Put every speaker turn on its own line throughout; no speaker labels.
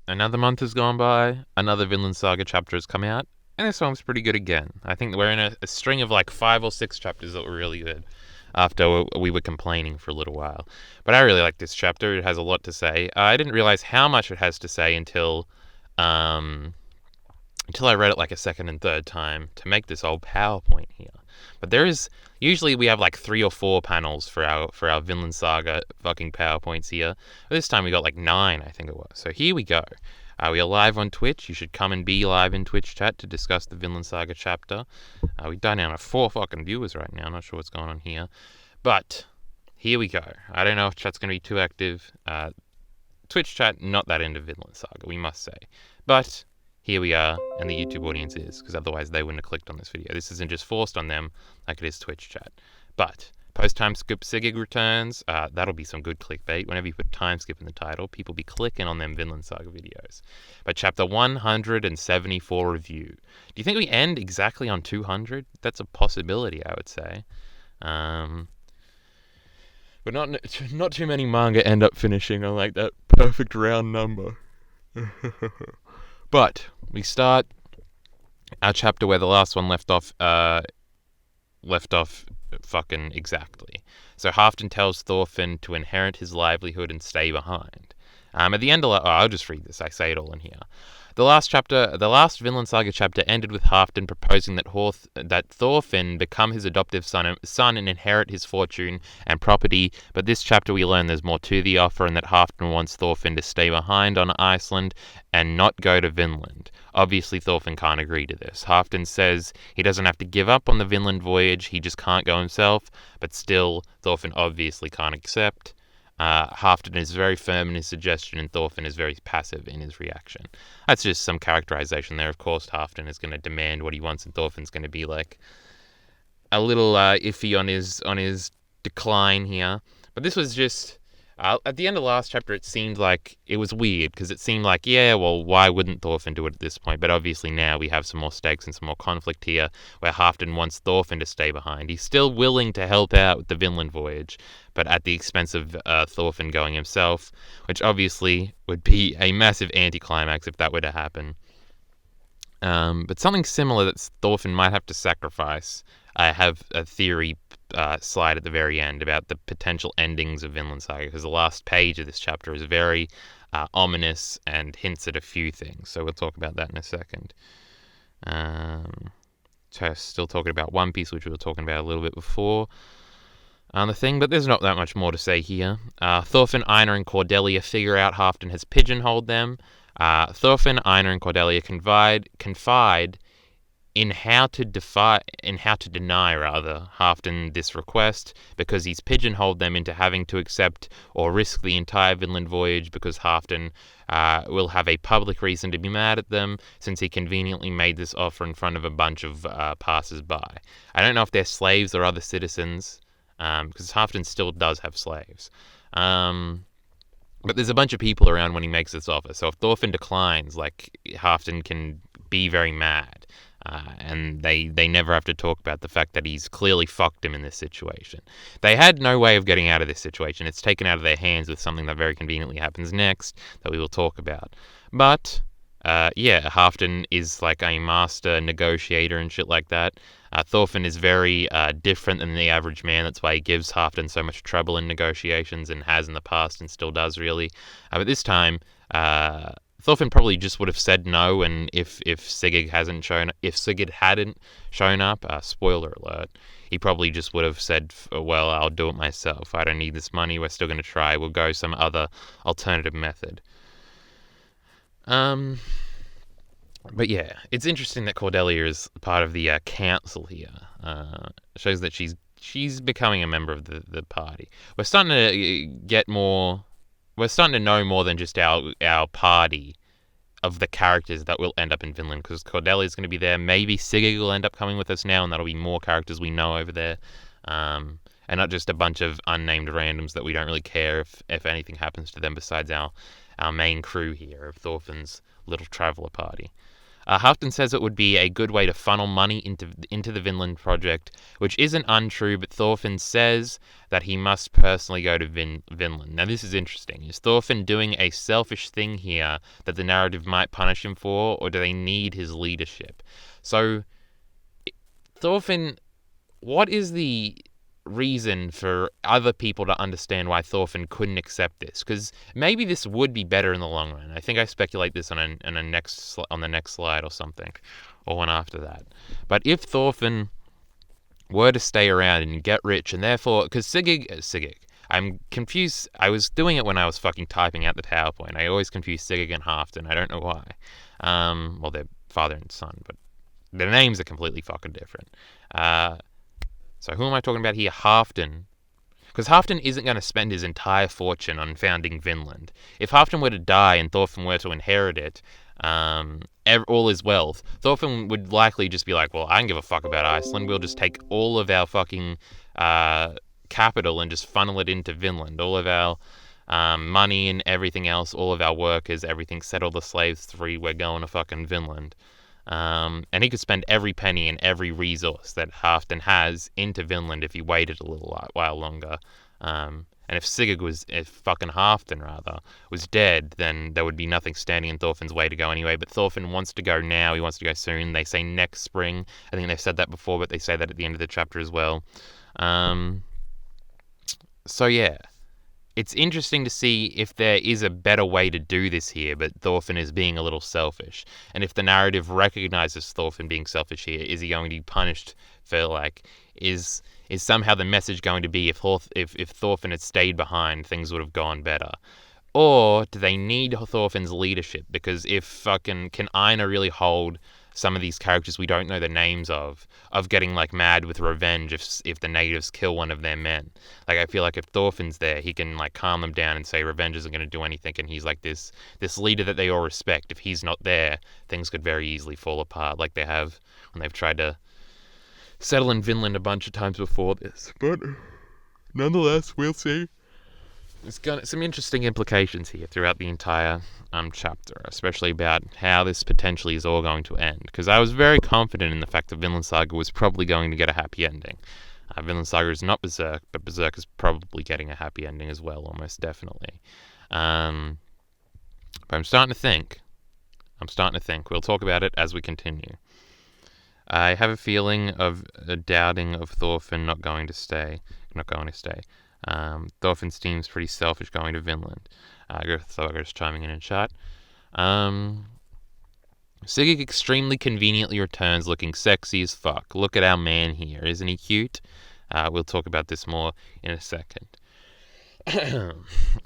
Another month has gone by, another Vinland Saga chapter has come out, and this song's pretty good again. I think we're in a string of like 5 or 6 chapters that were really good after we were complaining for a little while. But I really like this chapter. It has a lot to say. I didn't realize how much it has to say um, until I read it like a second and third time to make this old PowerPoint here. But there is usually we have like 3 or 4 panels for our Vinland Saga fucking PowerPoints here. But this time we got like 9, I think it was. So here we go. We are live on Twitch. You should come and be live in Twitch chat to discuss the Vinland Saga chapter. We've done down to 4 fucking viewers right now. I'm not sure what's going on here. But here we go. I don't know if chat's going to be too active. Twitch chat, not that into Vinland Saga, we must say. But here we are, and the YouTube audience is, because otherwise they wouldn't have clicked on this video. This isn't just forced on them like it is Twitch chat. But post-time skip Sigurd Returns, that'll be some good clickbait. Whenever you put time skip in the title, people be clicking on them Vinland Saga videos. But chapter 174 review. Do you think we end exactly on 200? That's a possibility, I would say. But not too many manga end up finishing on like that perfect round number. But we start our chapter where the last one left off fucking exactly. So Halfton tells Thorfinn to inherit his livelihood and stay behind. At the end of I'll just read this. I say it all in here. The last Vinland Saga chapter ended with Halfdan proposing that Thorfinn become his adoptive son and inherit his fortune and property, but this chapter we learn there's more to the offer and that Halfdan wants Thorfinn to stay behind on Iceland and not go to Vinland. Obviously Thorfinn can't agree to this. Halfdan says he doesn't have to give up on the Vinland voyage, he just can't go himself, but still Thorfinn obviously can't accept. Halfdan is very firm in his suggestion and Thorfinn is very passive in his reaction. That's just some characterization there. Of course, Halfdan is going to demand what he wants and Thorfinn's going to be like a little iffy on his decline here. But this was just at the end of the last chapter, it seemed like it was weird because it seemed like, yeah, well, why wouldn't Thorfinn do it at this point? But obviously now we have some more stakes and some more conflict here where Halfdan wants Thorfinn to stay behind. He's still willing to help out with the Vinland voyage, but at the expense of Thorfinn going himself, which obviously would be a massive anticlimax if that were to happen. But something similar that Thorfinn might have to sacrifice. I have a theory slide at the very end about the potential endings of Vinland Saga, because the last page of this chapter is very ominous and hints at a few things. So we'll talk about that in a second. So still talking about One Piece, which we were talking about a little bit before on the thing, but there's not that much more to say here. Thorfinn, Einar, and Cordelia figure out Halfdan has pigeonholed them. Thorfinn, Einar, and Cordelia confide in how to deny Halfdan this request, because he's pigeonholed them into having to accept or risk the entire Vinland voyage because Halfdan will have a public reason to be mad at them since he conveniently made this offer in front of a bunch of passers-by. I don't know if they're slaves or other citizens, because Halfdan still does have slaves. But there's a bunch of people around when he makes this offer, so if Thorfinn declines, like, Halfdan can be very mad. And they never have to talk about the fact that he's clearly fucked him in this situation. They had no way of getting out of this situation. It's taken out of their hands with something that very conveniently happens next that we will talk about. But, Halfdan is like a master negotiator and shit like that. Thorfinn is very different than the average man. That's why he gives Halfdan so much trouble in negotiations and has in the past and still does, really. But this time, Thorfinn probably just would have said no, and if Sigurd hadn't shown up, spoiler alert, he probably just would have said, well, I'll do it myself. I don't need this money. We're still going to try. We'll go some other alternative method. But yeah, it's interesting that Cordelia is part of the council here. Shows that she's becoming a member of the party. We're starting to know more than just our party of the characters that will end up in Vinland, because Cordelia's going to be there. Maybe Sigurd will end up coming with us now, and that'll be more characters we know over there. And not just a bunch of unnamed randoms that we don't really care if anything happens to them besides our main crew here of Thorfinn's little traveller party. Halfton says it would be a good way to funnel money into the Vinland project, which isn't untrue, but Thorfinn says that he must personally go to Vinland. Now, this is interesting. Is Thorfinn doing a selfish thing here that the narrative might punish him for, or do they need his leadership? So, Thorfinn, what is the reason for other people to understand why Thorfinn couldn't accept this? Because maybe this would be better in the long run. I think I speculate this on the next slide or something, or one after that. But if Thorfinn were to stay around and get rich, and therefore, because Sigurd, I'm confused. I was doing it when I was fucking typing out the PowerPoint. I always confuse Sigurd and Halfton. I don't know why. Well, they're father and son, but their names are completely fucking different. So who am I talking about here? Halfton. Because Halfton isn't going to spend his entire fortune on founding Vinland. If Halfton were to die and Thorfinn were to inherit it, all his wealth, Thorfinn would likely just be like, well, I don't give a fuck about Iceland. We'll just take all of our fucking capital and just funnel it into Vinland. All of our money and everything else, all of our workers, everything, set all the slaves free. We're going to fucking Vinland. And he could spend every penny and every resource that Halfton has into Vinland if he waited a little while longer. And if fucking Halfton was dead, then there would be nothing standing in Thorfinn's way to go anyway. But Thorfinn wants to go now. He wants to go soon. They say next spring. I think they've said that before, but they say that at the end of the chapter as well. So yeah. It's interesting to see if there is a better way to do this here, but Thorfinn is being a little selfish. And if the narrative recognizes Thorfinn being selfish here, is he going to be punished for, like, is somehow the message going to be if Thorfinn had stayed behind, things would have gone better? Or do they need Thorfinn's leadership? Because can Einar really hold some of these characters we don't know the names of getting like mad with revenge if the natives kill one of their men? Like, I feel like if Thorfinn's there, he can like calm them down and say revenge isn't going to do anything, and he's like this leader that they all respect. If he's not there, things could very easily fall apart, like they have when they've tried to settle in Vinland a bunch of times before this. But nonetheless, we'll see. It's got some interesting implications here throughout the entire chapter, especially about how this potentially is all going to end. Because I was very confident in the fact that Vinland Saga was probably going to get a happy ending. Vinland Saga is not Berserk, but Berserk is probably getting a happy ending as well, almost definitely. But I'm starting to think. We'll talk about it as we continue. I have a feeling of a doubting of Thorfinn not going to stay. Thorfinn seems pretty selfish going to Vinland. Thorgur's chiming in chat. Sigurd extremely conveniently returns looking sexy as fuck. Look at our man here. Isn't he cute? We'll talk about this more in a second.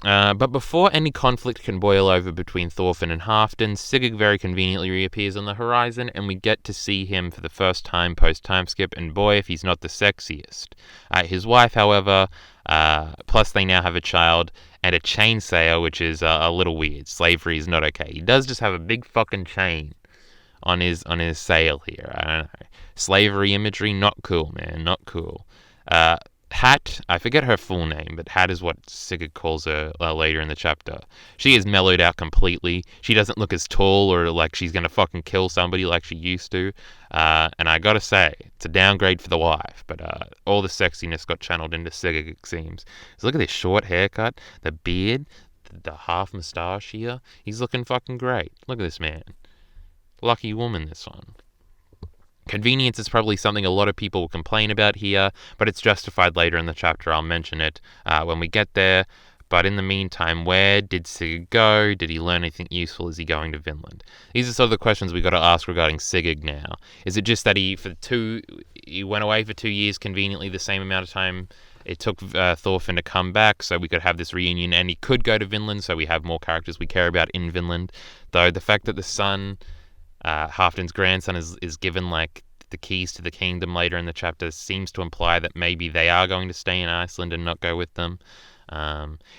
But before any conflict can boil over between Thorfinn and Halfton, Sigurd very conveniently reappears on the horizon, and we get to see him for the first time post-time skip, and boy, if he's not the sexiest. His wife, however, plus they now have a child, and a chainsaw, which is a little weird. Slavery is not okay. He does just have a big fucking chain on his sail here. I don't know. Slavery imagery, not cool, man, not cool. Hat, I forget her full name, but Hat is what Sigurd calls her later in the chapter. She is mellowed out completely. She doesn't look as tall or like she's going to fucking kill somebody like she used to. And I gotta say, it's a downgrade for the wife, but all the sexiness got channeled into Sigurd, it seems. So look at this short haircut, the beard, the half moustache here. He's looking fucking great. Look at this man. Lucky woman, this one. Convenience is probably something a lot of people will complain about here, but it's justified later in the chapter. I'll mention it when we get there. But in the meantime, where did Sigurd go? Did he learn anything useful? Is he going to Vinland? These are sort of the questions we got to ask regarding Sigurd now. Is it just that he went away for 2 years, conveniently the same amount of time it took Thorfinn to come back, so we could have this reunion, and he could go to Vinland, so we have more characters we care about in Vinland? Though the fact that the son, Halfton's grandson, is given like the keys to the kingdom later in the chapter seems to imply that maybe they are going to stay in Iceland and not go with them.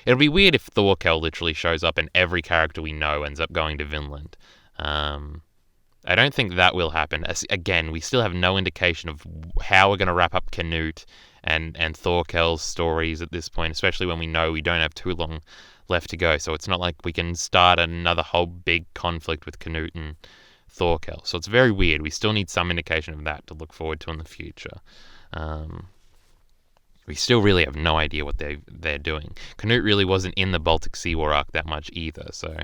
It'll be weird if Thorkel literally shows up and every character we know ends up going to Vinland. I don't think that will happen. Again, we still have no indication of how we're going to wrap up Canute and Thorkel's stories at this point, especially when we know we don't have too long left to go. So it's not like we can start another whole big conflict with Canute and Thorkel. So it's very weird. We still need some indication of that to look forward to in the future. We still really have no idea what they're doing. Canute really wasn't in the Baltic Sea War arc that much either, so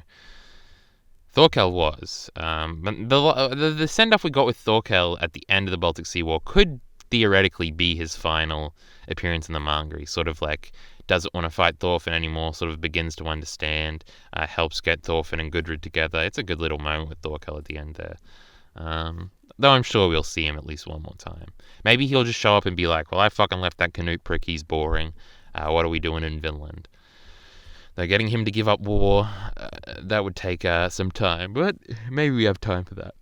Thorkel was. But the send-off we got with Thorkel at the end of the Baltic Sea War could theoretically be his final appearance in the manga. He sort of like doesn't want to fight Thorfinn anymore, sort of begins to understand, helps get Thorfinn and Gudrid together. It's a good little moment with Thorkel at the end there. Though I'm sure we'll see him at least one more time. Maybe he'll just show up and be like, well, I fucking left that Canute prick, he's boring. What are we doing in Vinland? Though getting him to give up war, that would take some time, but maybe we have time for that.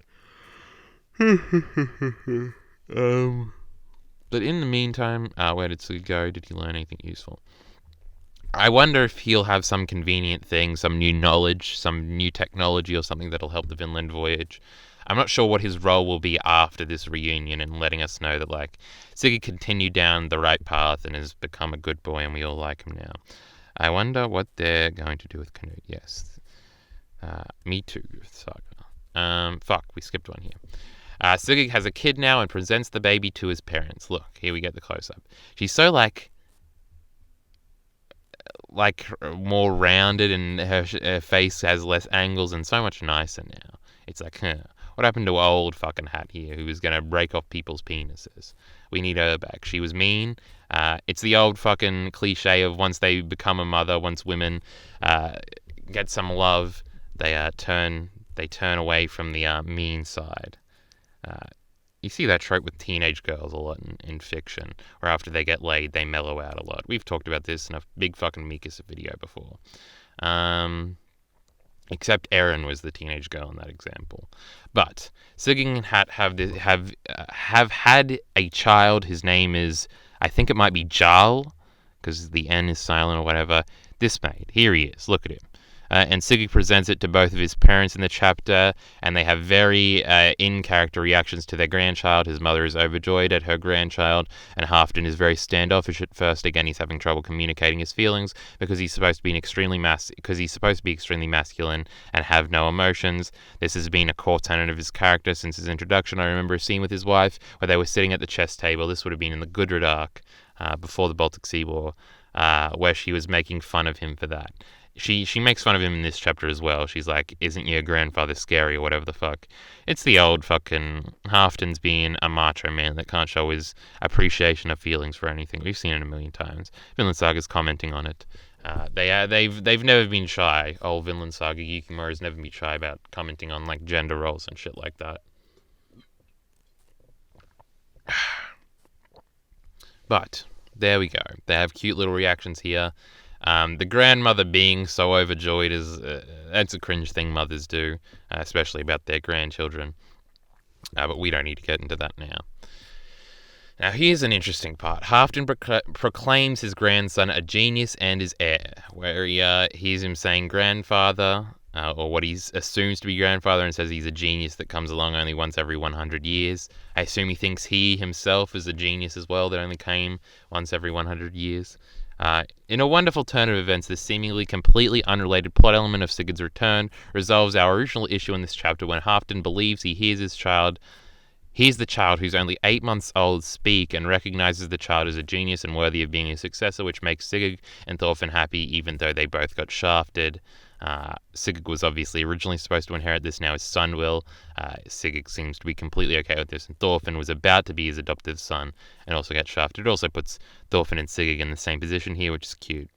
But in the meantime, where did Sigurd go? Did he learn anything useful? I wonder if he'll have some convenient thing, some new knowledge, some new technology or something that'll help the Vinland voyage. I'm not sure what his role will be after this reunion and letting us know that, like, Sigurd continued down the right path and has become a good boy and we all like him now. I wonder what they're going to do with Canute. Yes. Me too, Saga. Fuck, we skipped one here. Sigurd has a kid now and presents the baby to his parents. Look, here we get the close-up. She's so, like more rounded and her face has less angles and so much nicer now. It's like, what happened to old fucking Hat here who was going to break off people's penises? We need her back. She was mean. It's the old fucking cliche of once they become a mother, once women get some love, they turn away from the mean side. You see that trope with teenage girls a lot in fiction, where after they get laid, they mellow out a lot. We've talked about this in a big fucking Mikasa video before. Except Erin was the teenage girl in that example. But Sigurd and Hat have had a child. His name is, I think it might be Jarl, because the N is silent or whatever. This mate, here he is. Look at him. And Sigurd presents it to both of his parents in the chapter, and they have very in-character reactions to their grandchild. His mother is overjoyed at her grandchild, and Halfdan is very standoffish at first. Again, he's having trouble communicating his feelings because he's supposed to be extremely masculine and have no emotions. This has been a core tenet of his character since his introduction. I remember a scene with his wife where they were sitting at the chess table. This would have been in the Gudrid arc before the Baltic Sea War, where she was making fun of him for that. She makes fun of him in this chapter as well. She's like, isn't your grandfather scary or whatever the fuck. It's the old fucking Halfdan's being a macho man that can't show his appreciation of feelings for anything. We've seen it a million times. Vinland Saga's commenting on it. They've never been shy. Old Vinland Saga Yukimura's never been shy about commenting on like gender roles and shit like that. But there we go. They have cute little reactions here. The grandmother being so overjoyed is that's a cringe thing mothers do, especially about their grandchildren. But we don't need to get into that now. Now here's an interesting part. Halfdan proclaims his grandson a genius and his heir, where he hears him saying grandfather, or what he assumes to be grandfather, and says he's a genius that comes along only once every 100 years. I assume he thinks he himself is a genius as well that only came once every 100 years. In a wonderful turn of events, this seemingly completely unrelated plot element of Sigurd's return resolves our original issue in this chapter when Halfdan believes he hears the child who's only 8 months old speak and recognizes the child as a genius and worthy of being his successor, which makes Sigurd and Thorfinn happy even though they both got shafted. Sigurd was obviously originally supposed to inherit this, now his son will. Sigurd seems to be completely okay with this, and Thorfinn was about to be his adoptive son and also get shafted. It also puts Thorfinn and Sigurd in the same position here, which is cute.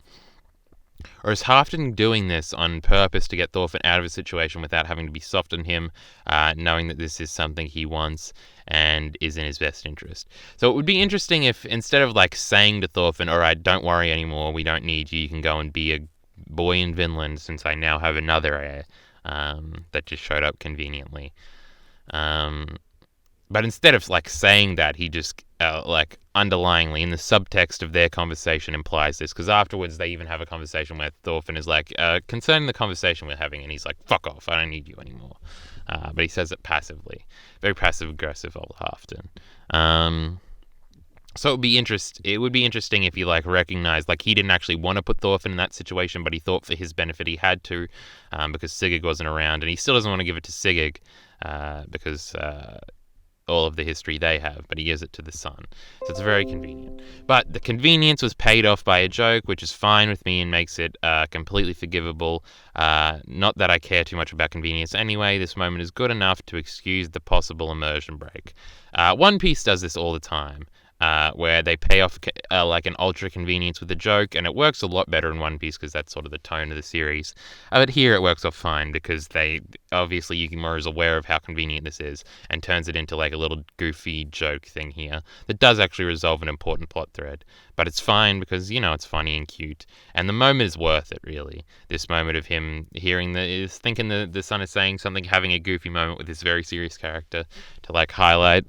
Or is Halfdan doing this on purpose to get Thorfinn out of a situation without having to be soft on him, knowing that this is something he wants and is in his best interest? So it would be interesting if instead of like saying to Thorfinn, alright, don't worry anymore, we don't need you can go and be a boy in Vinland since I now have another heir that just showed up conveniently. But instead of like saying that, he just like underlyingly in the subtext of their conversation implies this, because afterwards they even have a conversation where Thorfinn is like, concerning the conversation we're having, and he's like, fuck off, I don't need you anymore. But he says it passively. Very passive-aggressive old Halfdan. So it would be interesting if he like recognized like he didn't actually want to put Thorfinn in that situation, but he thought for his benefit he had to, because Sigurd wasn't around, and he still doesn't want to give it to Sigurd, because all of the history they have, but he gives it to the son. So it's very convenient. But the convenience was paid off by a joke, which is fine with me and makes it completely forgivable. Not that I care too much about convenience anyway. This moment is good enough to excuse the possible immersion break. One Piece does this all the time. Where they pay off like an ultra convenience with a joke, and it works a lot better in One Piece because that's sort of the tone of the series. But here it works off fine because they obviously Yukimura is aware of how convenient this is and turns it into like a little goofy joke thing here that does actually resolve an important plot thread. But it's fine because it's funny and cute, and the moment is worth it really. This moment of him thinking the son is saying something, having a goofy moment with this very serious character to like highlight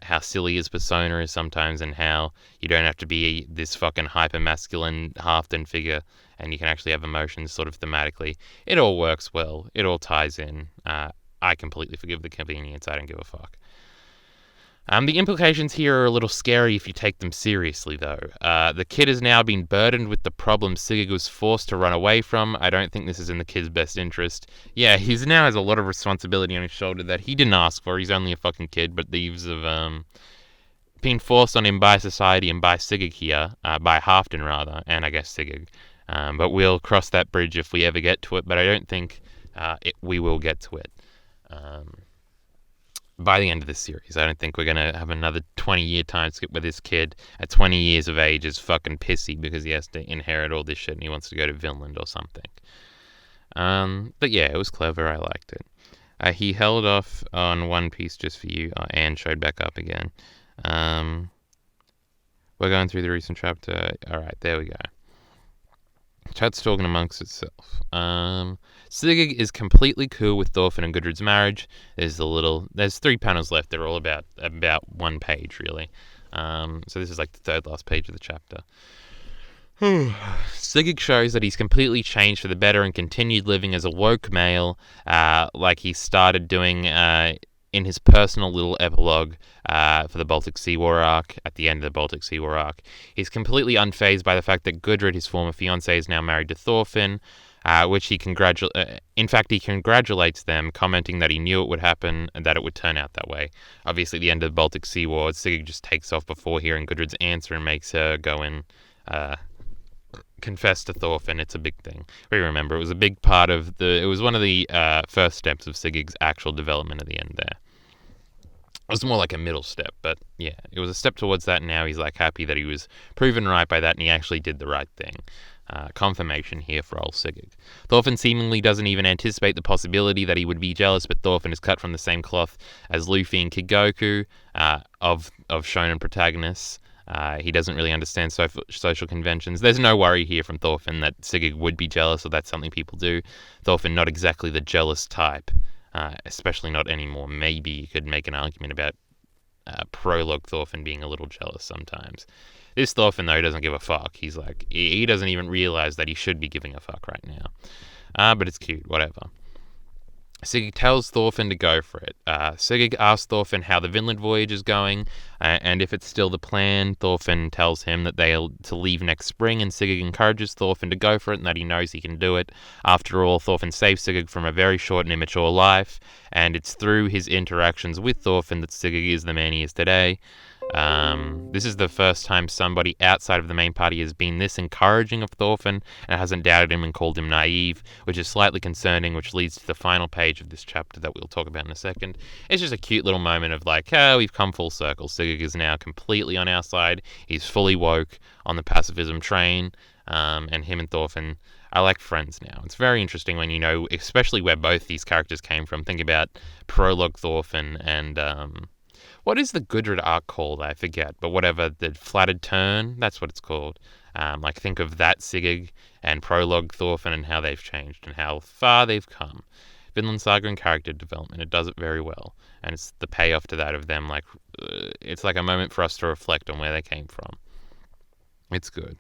how silly his persona is sometimes, and how you don't have to be this fucking hyper masculine Halfton figure, and you can actually have emotions sort of thematically. It all works well. It all ties in. I completely forgive the convenience. I don't give a fuck. The implications here are a little scary if you take them seriously, though. The kid has now been burdened with the problem Sigurd was forced to run away from. I don't think this is in the kid's best interest. Yeah, he now has a lot of responsibility on his shoulder that he didn't ask for. He's only a fucking kid, but these have been forced on him by society and by Sigurd here, by Halfton rather, and I guess Sigurd. But we'll cross that bridge if we ever get to it, but I don't think we will get to it. By the end of this series. I don't think we're going to have another 20-year time skip where this kid at 20 years of age is fucking pissy because he has to inherit all this shit and he wants to go to Vinland or something. But yeah, it was clever. I liked it. He held off on One Piece just for you. Anne showed back up again. We're going through the recent chapter. Alright, there we go. Chat's talking amongst itself. Sigurd is completely cool with Thorfinn and Gudrid's marriage. There's 3 panels left. They're all about 1 page, really. So this is like the third last page of the chapter. Sigurd shows that he's completely changed for the better and continued living as a woke male, like he started doing in his personal little epilogue for the Baltic Sea War arc, at the end of the Baltic Sea War arc. He's completely unfazed by the fact that Gudrid, his former fiancée, is now married to Thorfinn, which he congratulates them, commenting that he knew it would happen and that it would turn out that way. Obviously, at the end of the Baltic Sea War, Sigurd just takes off before hearing Gudrid's answer and makes her go and confess to Thorfinn. It's a big thing. We remember it was a big part of it was one of the first steps of Sigurd's actual development at the end there. It was more like a middle step, but yeah, it was a step towards that, and now he's like happy that he was proven right by that and he actually did the right thing. Confirmation here for old Sigurd. Thorfinn seemingly doesn't even anticipate the possibility that he would be jealous, but Thorfinn is cut from the same cloth as Luffy and Kid Goku, of shonen protagonists. He doesn't really understand social conventions. There's no worry here from Thorfinn that Sigurd would be jealous, or that's something people do. Thorfinn not exactly the jealous type, especially not anymore. Maybe you could make an argument about prologue Thorfinn being a little jealous sometimes. This Thorfinn, though, doesn't give a fuck. He's like, he doesn't even realize that he should be giving a fuck right now. But it's cute, whatever. Sigurd tells Thorfinn to go for it. Sigurd asks Thorfinn how the Vinland voyage is going, and if it's still the plan. Thorfinn tells him that they're to leave next spring, and Sigurd encourages Thorfinn to go for it and that he knows he can do it. After all, Thorfinn saved Sigurd from a very short and immature life, and it's through his interactions with Thorfinn that Sigurd is the man he is today. This is the first time somebody outside of the main party has been this encouraging of Thorfinn and hasn't doubted him and called him naive, which is slightly concerning, which leads to the final page of this chapter that we'll talk about in a second. It's just a cute little moment of like, we've come full circle. Sigurd is now completely on our side. He's fully woke on the pacifism train, and him and Thorfinn are like friends now. It's very interesting when you know, especially where both these characters came from. Think about prologue Thorfinn and what is the Gudrid arc called? I forget, but whatever, the Flattered Turn, that's what it's called. Like, think of that Sigurd and prologue Thorfinn and how they've changed and how far they've come. Vinland Saga and character development, it does it very well. And it's the payoff to that of them, like, it's like a moment for us to reflect on where they came from. It's good.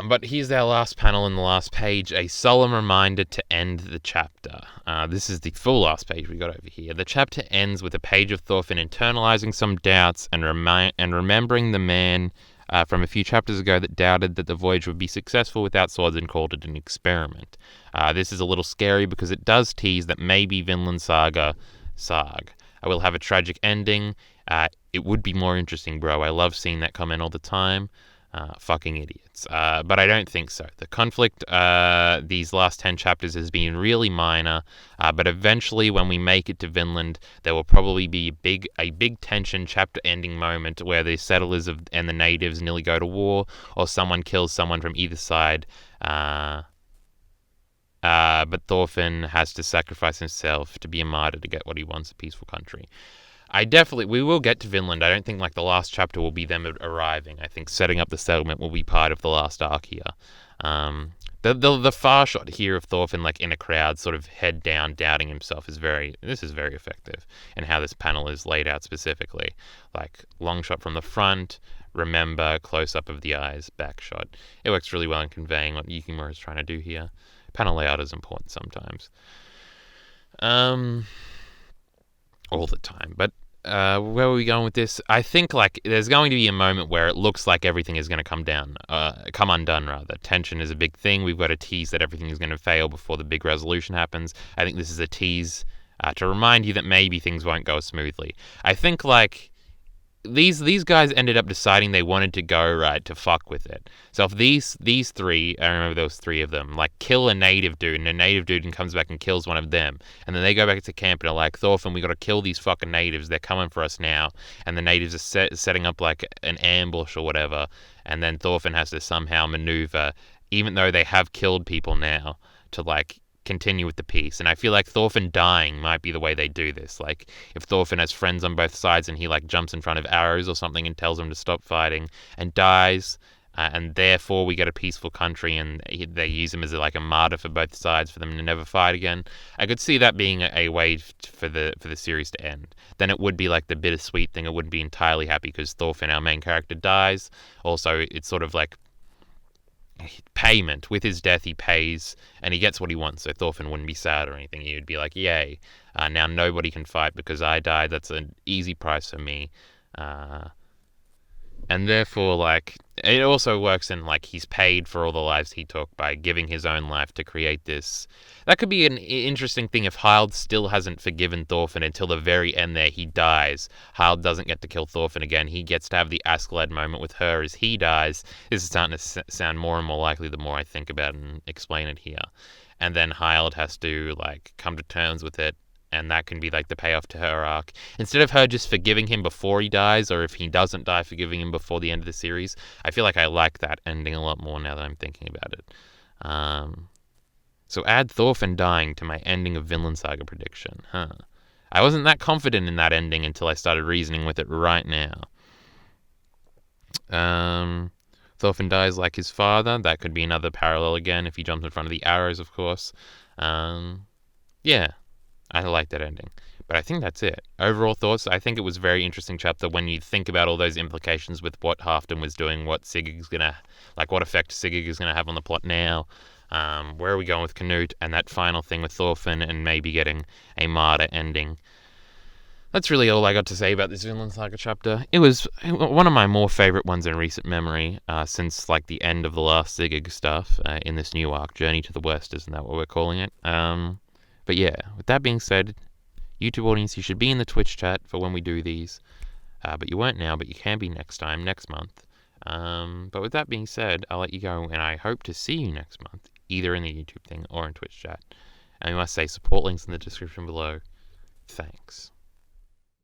But here's our last panel in the last page, a solemn reminder to end the chapter. This is the full last page we got over here. The chapter ends with a page of Thorfinn internalizing some doubts and remembering the man from a few chapters ago that doubted that the voyage would be successful without swords and called it an experiment. This is a little scary because it does tease that maybe Vinland Saga will have a tragic ending. It would be more interesting, bro. I love seeing that comment all the time. Fucking idiots. But I don't think so. The conflict these last 10 chapters has been really minor, but eventually when we make it to Vinland, there will probably be a big tension chapter ending moment where the settlers and the natives nearly go to war, or someone kills someone from either side. But Thorfinn has to sacrifice himself to be a martyr to get what he wants, a peaceful country. We will get to Vinland. I don't think like the last chapter will be them arriving. I think setting up the settlement will be part of the last arc here. The far shot here of Thorfinn like in a crowd, sort of head down, doubting himself is very effective. And how this panel is laid out specifically, like long shot from the front, remember, close up of the eyes, back shot. It works really well in conveying what Yukimura is trying to do here. Panel layout is important sometimes. All the time, but where are we going with this? I think like there's going to be a moment where it looks like everything is going to come undone rather. Tension is a big thing. We've got to tease that everything is going to fail before the big resolution happens. I think this is a tease to remind you that maybe things won't go smoothly. I think like these guys ended up deciding they wanted to go right to fuck with it. So if these three, I remember there was three of them, like kill a native dude, and a native dude comes back and kills one of them, and then they go back to camp and are like, Thorfinn, we got to kill these fucking natives. They're coming for us now, and the natives are setting up like an ambush or whatever, and then Thorfinn has to somehow maneuver, even though they have killed people now, to like continue with the peace. And I feel like Thorfinn dying might be the way they do this. Like if Thorfinn has friends on both sides and he like jumps in front of arrows or something and tells them to stop fighting and dies, and therefore we get a peaceful country, and they use him as like a martyr for both sides for them to never fight again. I could see that being a way for the series to end. Then it would be like the bittersweet thing. It wouldn't be entirely happy because Thorfinn, our main character, dies. Also, it's sort of like payment. With his death he pays and he gets what he wants, so Thorfinn wouldn't be sad or anything. He would be like, yay, now nobody can fight because I died. That's an easy price for me. And therefore, like, it also works in, like, he's paid for all the lives he took by giving his own life to create this. That could be an interesting thing if Hild still hasn't forgiven Thorfinn until the very end there. He dies. Hild doesn't get to kill Thorfinn again. He gets to have the Askeladd moment with her as he dies. This is starting to sound more and more likely the more I think about it and explain it here. And then Hild has to, like, come to terms with it. And that can be like the payoff to her arc. Instead of her just forgiving him before he dies, or if he doesn't die, forgiving him before the end of the series, I feel like I like that ending a lot more now that I'm thinking about it. So add Thorfinn dying to my ending of Vinland Saga prediction. I wasn't that confident in that ending until I started reasoning with it right now. Thorfinn dies like his father. That could be another parallel again if he jumps in front of the arrows, of course. Yeah. I like that ending. But I think that's it. Overall thoughts, I think it was a very interesting chapter when you think about all those implications with what Halfdan was doing, what effect Sigurd is going to have on the plot now, where are we going with Canute, and that final thing with Thorfinn and maybe getting a martyr ending. That's really all I got to say about this Vinland Saga chapter. It was one of my more favourite ones in recent memory, since like the end of the last Sigurd stuff in this new arc, Journey to the West, isn't that what we're calling it? But yeah, with that being said, YouTube audience, you should be in the Twitch chat for when we do these. But you weren't now, but you can be next month. But with that being said, I'll let you go, and I hope to see you next month, either in the YouTube thing or in Twitch chat. And we must say, support links in the description below. Thanks.